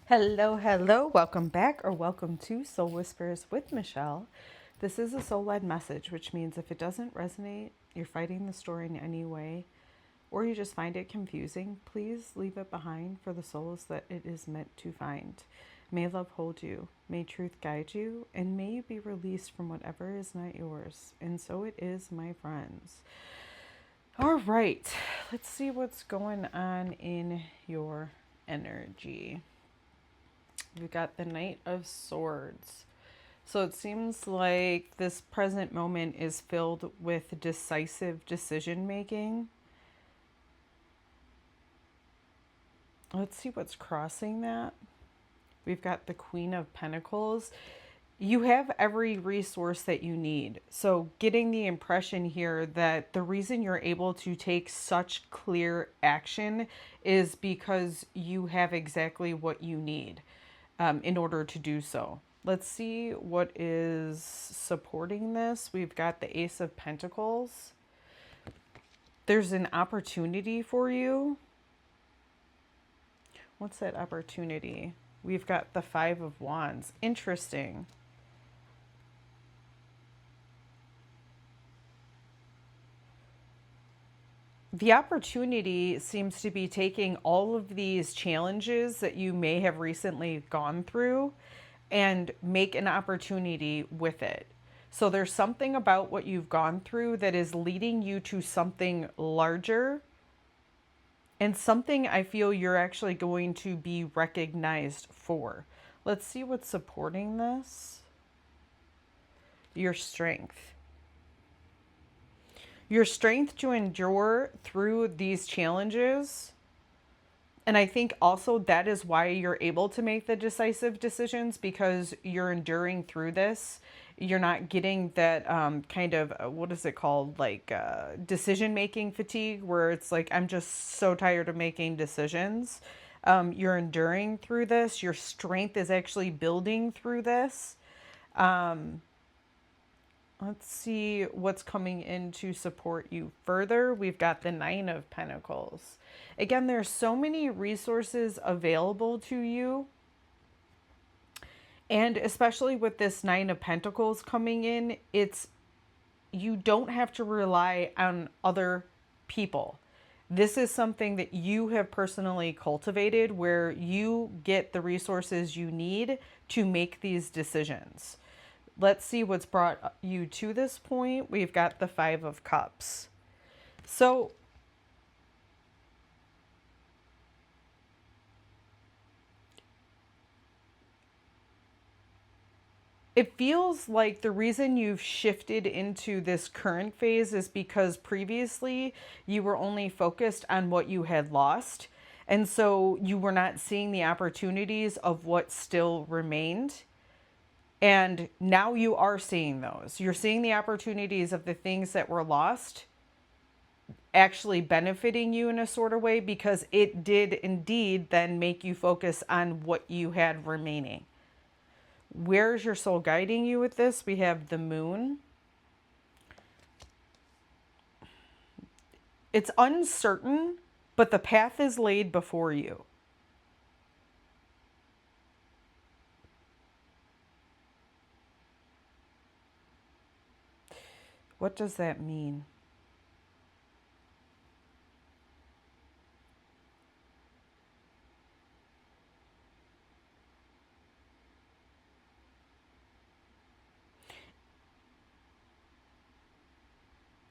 Hello, hello. Welcome back or welcome to Soul Whispers with Michelle. This is a soul-led message, which means if it doesn't resonate, you're fighting the story in any way, or you just find it confusing, please leave it behind for the souls that it is meant to find. May love hold you, may truth guide you, and may you be released from whatever is not yours. And so it is, my friends. All right, let's see what's going on in your energy. We've got the Knight of Swords. So it seems like this present moment is filled with decisive decision making. Let's see what's crossing that. We've got the Queen of Pentacles. You have every resource that you need. So getting the impression here that the reason you're able to take such clear action is because you have exactly what you need in order to do so. Let's see what is supporting this. We've got the Ace of Pentacles. There's an opportunity for you. What's that opportunity? We've got the Five of Wands. Interesting. The opportunity seems to be taking all of these challenges that you may have recently gone through and make an opportunity with it. So there's something about what you've gone through that is leading you to something larger and something I feel you're actually going to be recognized for. Let's see what's supporting this. Your strength. Your strength to endure through these challenges. And I think also that is why you're able to make the decisive decisions, because you're enduring through this. You're not getting that kind of, what is it called? Like decision-making fatigue, where it's like, I'm just so tired of making decisions. You're enduring through this. Your strength is actually building through this. Let's see what's coming in to support you further. We've got the Nine of Pentacles. Again, there's so many resources available to you. And especially with this Nine of Pentacles coming in, you don't have to rely on other people. This is something that you have personally cultivated, where you get the resources you need to make these decisions. Let's see what's brought you to this point. We've got the Five of Cups. So it feels like the reason you've shifted into this current phase is because previously you were only focused on what you had lost. And so you were not seeing the opportunities of what still remained. And now you are seeing those. You're seeing the opportunities of the things that were lost actually benefiting you in a sort of way, because it did indeed then make you focus on what you had remaining. Where's your soul guiding you with this? We have the Moon. It's uncertain, but the path is laid before you. What does that mean?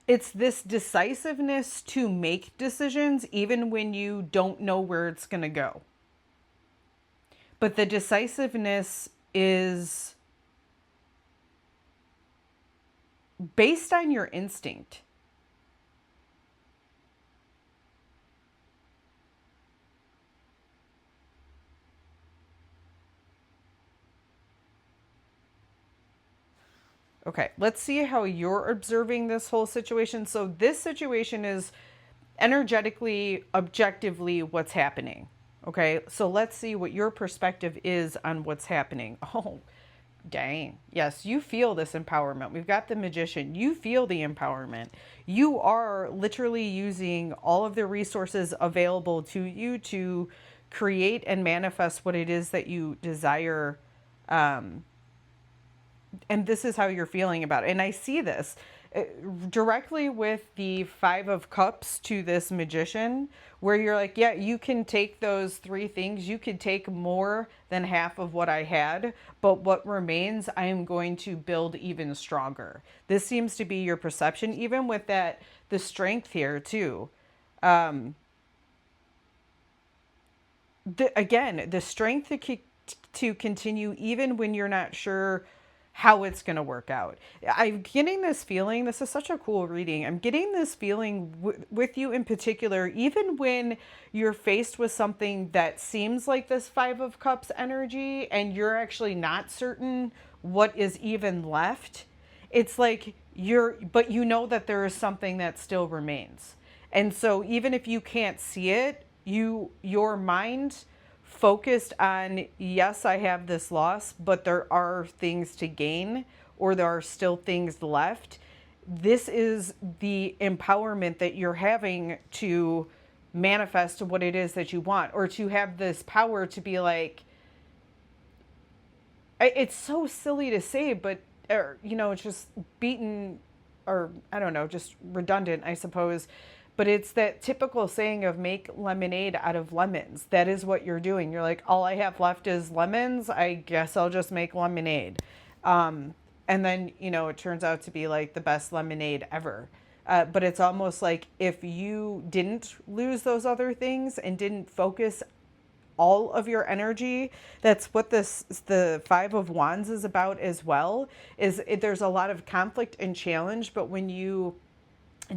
It's this decisiveness to make decisions even when you don't know where it's going to go. But the decisiveness is based on your instinct. Okay, let's see how you're observing this whole situation. So this situation is energetically, objectively what's happening. Okay, so let's see what your perspective is on what's happening. Oh, dang. Yes, you feel this empowerment. We've got the Magician. You feel the empowerment. You are literally using all of the resources available to you to create and manifest what it is that you desire. And this is how you're feeling about it. And I see this directly with the Five of Cups to this magician, where you're like, yeah, you can take those three things. You could take more than half of what I had, but what remains, I am going to build even stronger. This seems to be your perception, even with that, the strength here too. Again, the strength to continue even when you're not sure how it's going to work out. I'm getting this feeling, this is such a cool reading. I'm getting this feeling with you in particular, even when you're faced with something that seems like this Five of Cups energy and you're actually not certain what is even left. It's like but you know that there is something that still remains. And so even if you can't see it, your mind focused on, yes, I have this loss, but there are things to gain, or there are still things left. This is the empowerment that you're having to manifest what it is that you want, or to have this power to be like, it's so silly to say, but, it's just beaten, or I don't know, just redundant, I suppose. But it's that typical saying of make lemonade out of lemons. That is what you're doing. You're like, all I have left is lemons. I guess I'll just make lemonade. And then, it turns out to be like the best lemonade ever. But it's almost like if you didn't lose those other things and didn't focus all of your energy, that's what the Five of Wands is about as well, there's a lot of conflict and challenge, but when you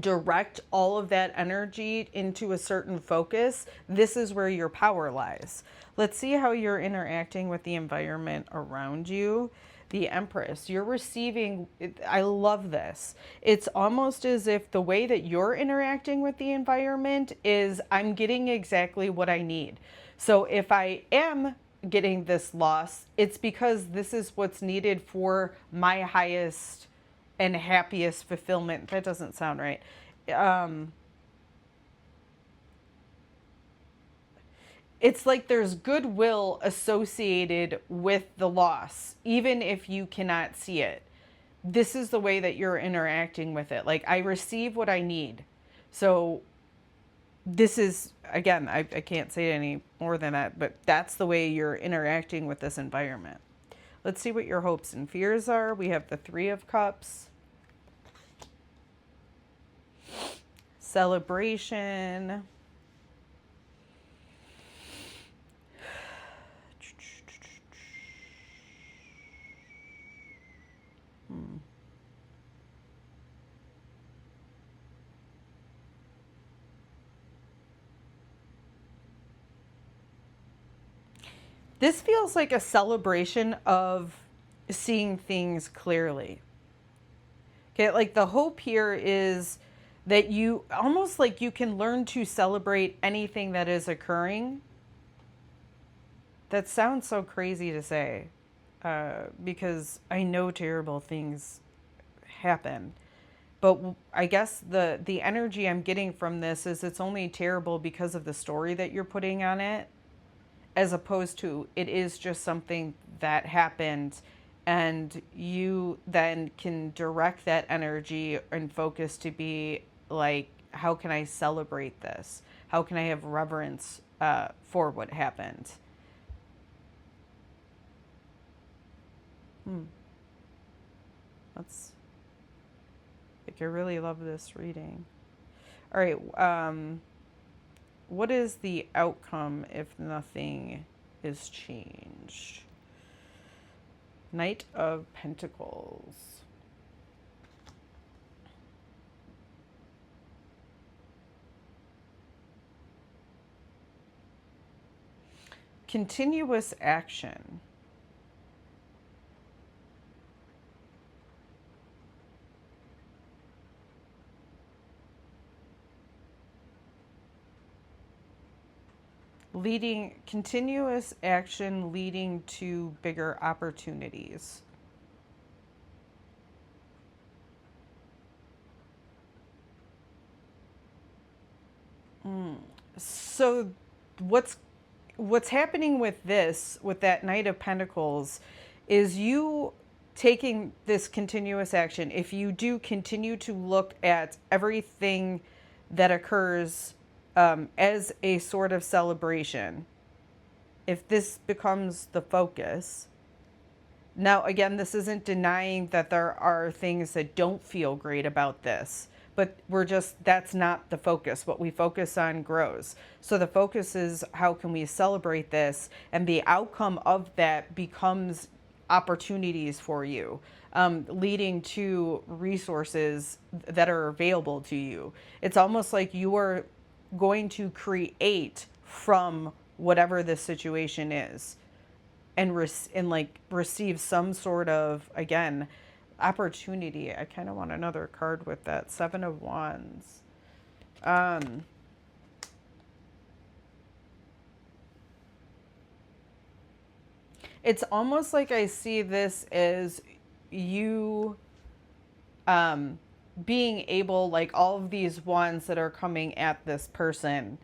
direct all of that energy into a certain focus, this is where your power lies. Let's see how you're interacting with the environment around you. The Empress, you're receiving, I love this. It's almost as if the way that you're interacting with the environment is, I'm getting exactly what I need. So if I am getting this loss, it's because this is what's needed for my highest and happiest fulfillment. That doesn't sound right. It's like there's goodwill associated with the loss, even if you cannot see it. This is the way that you're interacting with it. Like, I receive what I need. So this is, again, I can't say any more than that, but that's the way you're interacting with this environment. Let's see what your hopes and fears are. We have the Three of Cups. Celebration. This feels like a celebration of seeing things clearly. Okay, like the hope here is that you almost like you can learn to celebrate anything that is occurring. That sounds so crazy to say, because I know terrible things happen. But I guess the energy I'm getting from this is it's only terrible because of the story that you're putting on it, as opposed to it is just something that happened, and you then can direct that energy and focus to be like, how can I celebrate this? How can I have reverence for what happened? Let's, like, I really love this reading. All right, what is the outcome if nothing is changed? Knight of Pentacles. Continuous action. Continuous action leading to bigger opportunities. So what's what's happening with this, with that Knight of Pentacles, is you taking this continuous action. If you do continue to look at everything that occurs as a sort of celebration, if this becomes the focus. Now, again, this isn't denying that there are things that don't feel great about this, but that's not the focus. What we focus on grows. So the focus is how can we celebrate this, and the outcome of that becomes opportunities for you, leading to resources that are available to you. It's almost like you are going to create from whatever this situation is, and receive some sort of, again, opportunity. I kind of want another card with that. Seven of Wands. It's almost like I see this as you being able, like all of these wands that are coming at this person,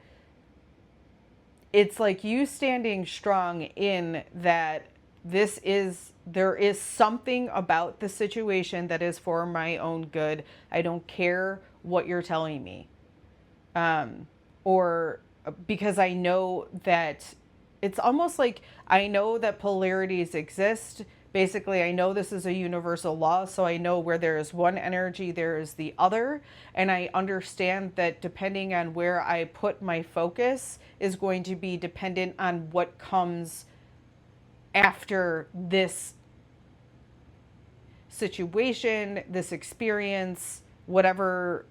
it's like you standing strong in that there is something about the situation that is for my own good. I don't care what you're telling me. Or because I know that it's almost like I know that polarities exist. Basically, I know this is a universal law, so I know where there is one energy, there is the other. And I understand that depending on where I put my focus is going to be dependent on what comes after this situation, this experience, whatever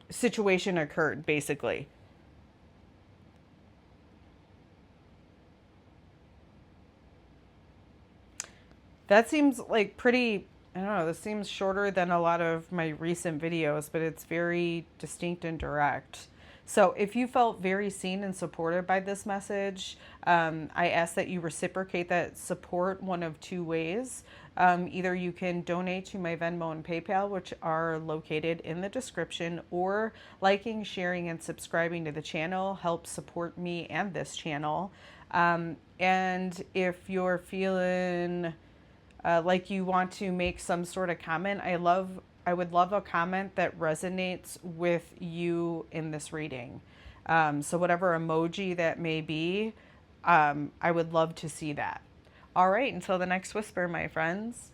situation occurred, basically. That seems like pretty, I don't know, this seems shorter than a lot of my recent videos, but it's very distinct and direct. So if you felt very seen and supported by this message, I ask that you reciprocate that support one of two ways. Either you can donate to my Venmo and PayPal, which are located in the description, or liking, sharing, and subscribing to the channel helps support me and this channel. And if you're feeling like you want to make some sort of comment, I would love a comment that resonates with you in this reading. So whatever emoji that may be, I would love to see that. All right, until the next whisper, my friends.